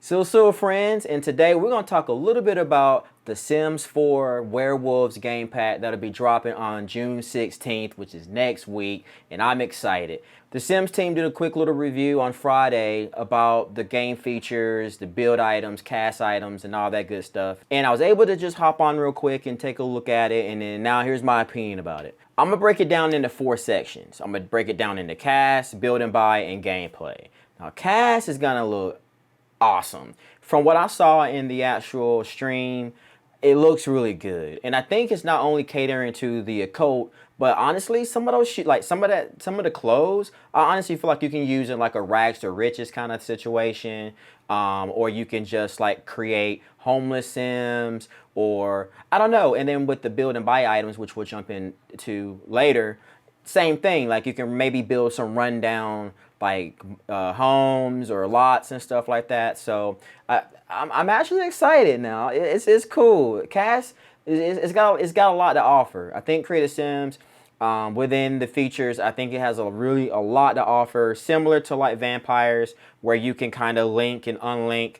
So friends, and today we're going to talk a little bit about the Sims 4 Werewolves Game Pack that'll be dropping on June 16th, which is next week, and I'm excited. The Sims team did a quick little review on Friday about the game features, the build items, cast items, and all that good stuff. And I was able to just hop on real quick and take a look at it, and then now here's my opinion about it. I'm going to break it down into 4 sections. I'm going to break it down into cast, build and buy, and gameplay. Now, cast is going to look awesome. From what I saw in the actual stream, it looks really good, and I think it's not only catering to the occult, but honestly, some of those some of the clothes, I honestly feel like you can use in like a rags to riches kind of situation, or you can just like create homeless Sims, or I don't know. And then with the build and buy items, which we'll jump into later, same thing. Like you can maybe build some rundown like homes or lots and stuff like that. So I'm actually excited now. It's cool. Cast it's got a lot to offer. I think Creative Sims within the features, I think it has a lot to offer, similar to like Vampires, where you can kind of link and unlink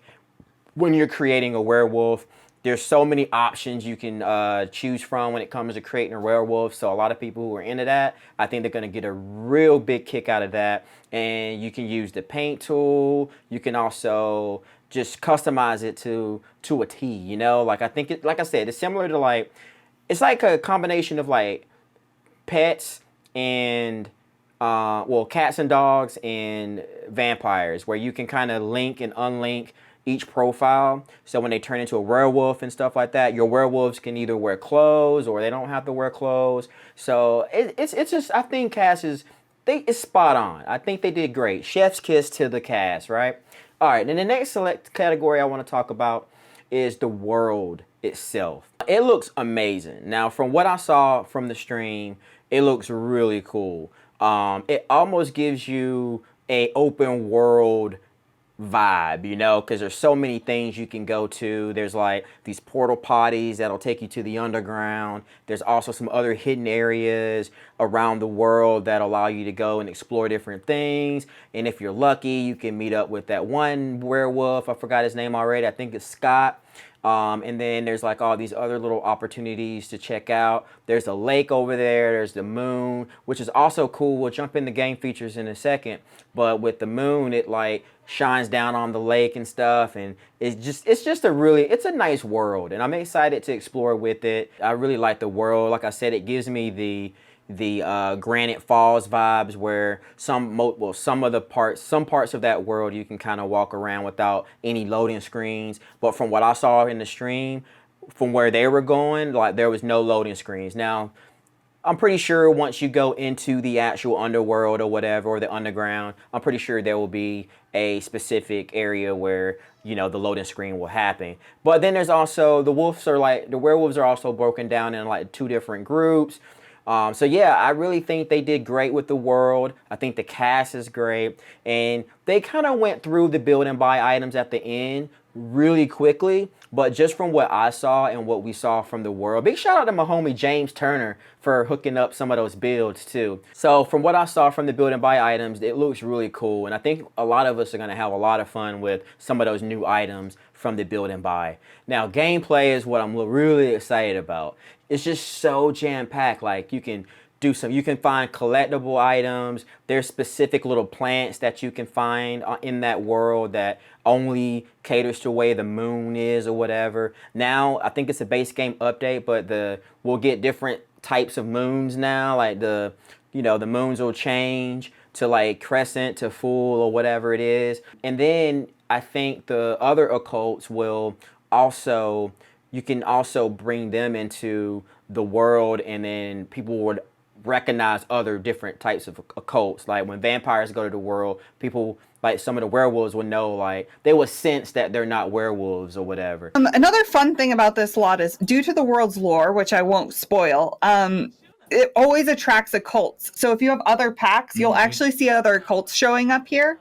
when you're creating a werewolf. There's so many options you can choose from when it comes to creating a werewolf. So a lot of people who are into that, I think they're going to get a real big kick out of that. And you can use the paint tool. You can also just customize it to a T, you know? Like I think like I said, it's similar to like, it's like a combination of like pets and well, cats and dogs and vampires, where you can kind of link and unlink each profile. So when they turn into a werewolf and stuff like that, your werewolves can either wear clothes or they don't have to wear clothes. So it's just, I think cast it's spot on. I think they did great. Chef's kiss to the cast, right? All right, and the next select category I want to talk about is the world itself. It looks amazing. Now, from what I saw from the stream, it looks really cool. It almost gives you a open world vibe, you know, because there's so many things you can go to. There's like these portal potties that'll take you to the underground. There's also some other hidden areas around the world that allow you to go and explore different things. And if you're lucky, you can meet up with that one werewolf. I forgot his name already. I think it's Scott. And then there's like all these other little opportunities to check out. There's a lake over there. There's the moon, which is also cool. We'll jump into game features in a second. But with the moon, it like shines down on the lake and stuff. And it's just it's a nice world. And I'm excited to explore with it. I really like the world. Like I said, it gives me the Granite Falls vibes, where some parts of that world you can kind of walk around without any loading screens. But from what I saw in the stream, from where they were going, like there was no loading screens. Now, I'm pretty sure once you go into the actual underworld or whatever, or the underground, I'm pretty sure there will be a specific area where, you know, the loading screen will happen. But then there's also the werewolves are also broken down in like 2 different groups. So yeah, I really think they did great with the world. I think the cast is great, and they kind of went through the build and buy items at the end really quickly. But just from what I saw and what we saw from the world, big shout out to my homie James Turner for hooking up some of those builds too. So from what I saw from the build and buy items, it looks really cool, and I think a lot of us are going to have a lot of fun with some of those new items from the build and buy. Now, gameplay is what I'm really excited about. It's just so jam-packed. Like you can find collectible items. There's specific little plants that you can find in that world that only caters to the way the moon is or whatever. Now, I think it's a base game update, but we'll get different types of moons now. Like the moons will change to like crescent to full or whatever it is. And then I think the other occults you can also bring them into the world, and then people would recognize other different types of occults. Like when vampires go to the world, people, like some of the werewolves would know, like they would sense that they're not werewolves or whatever. Another fun thing about this lot is, due to the world's lore, which I won't spoil, it always attracts occults. So if you have other packs, you'll actually see other occults showing up here.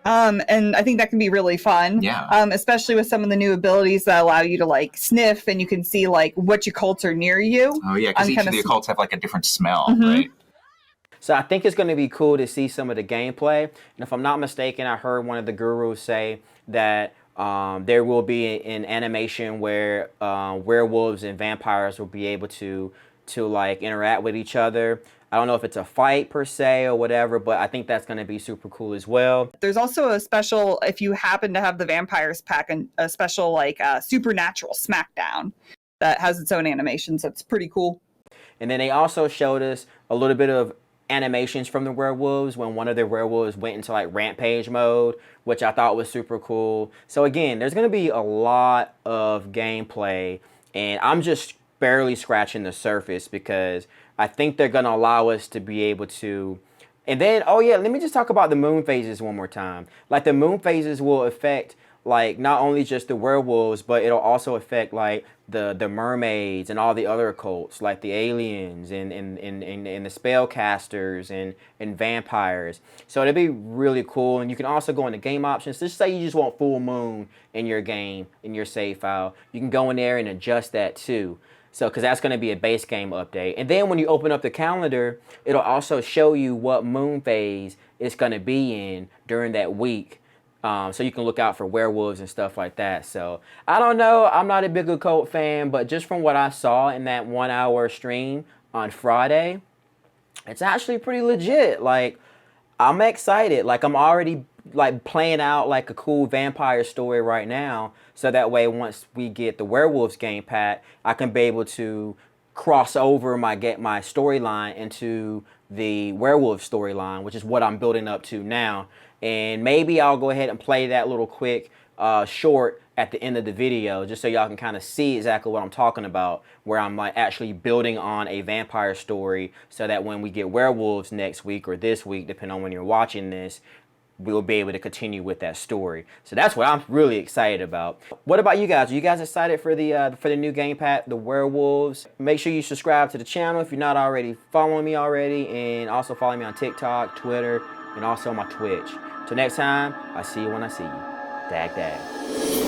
And I think that can be really fun. Yeah. Especially with some of the new abilities that allow you to like sniff, and you can see like which occults are near you. Oh yeah, because each of the occults have like a different smell, right? So I think it's going to be cool to see some of the gameplay. And if I'm not mistaken, I heard one of the gurus say that There will be an animation where werewolves and vampires will be able to like interact with each other. I don't know if it's a fight per se or whatever, but I think that's going to be super cool as well. There's also a special, if you happen to have the Vampires pack, and a special like Supernatural Smackdown that has its own animations. That's pretty cool. And then they also showed us a little bit of animations from the werewolves when one of their werewolves went into like Rampage mode, which I thought was super cool. So again, there's going to be a lot of gameplay, and I'm just barely scratching the surface because I think they're going to allow us to be able to. And then, oh yeah, let me just talk about the moon phases one more time. Like the moon phases will affect like not only just the werewolves, but it'll also affect like the mermaids and all the other occults, like the aliens and the spellcasters and vampires. So it'll be really cool. And you can also go into game options. Just say you just want full moon in your game, in your save file. You can go in there and adjust that too. So, because that's going to be a base game update. And then when you open up the calendar, it'll also show you what moon phase it's going to be in during that week. So you can look out for werewolves and stuff like that. So I don't know. I'm not a big occult fan, but just from what I saw in that 1 hour stream on Friday, it's actually pretty legit. Like, I'm excited. Like, I'm already like playing out like a cool vampire story right now. So that way, once we get the Werewolves Game Pack, I can be able to cross over my storyline into the werewolf storyline, which is what I'm building up to now. And maybe I'll go ahead and play that little quick short at the end of the video, just so y'all can kind of see exactly what I'm talking about, where I'm like actually building on a vampire story, so that when we get werewolves next week or this week, depending on when you're watching this, we'll be able to continue with that story. So that's what I'm really excited about. What about you guys? Are you guys excited for the new game pack, the Werewolves? Make sure you subscribe to the channel if you're not already following me already, and also follow me on TikTok, Twitter, and also my Twitch. Till next time, I see you when I see you. Dag dag.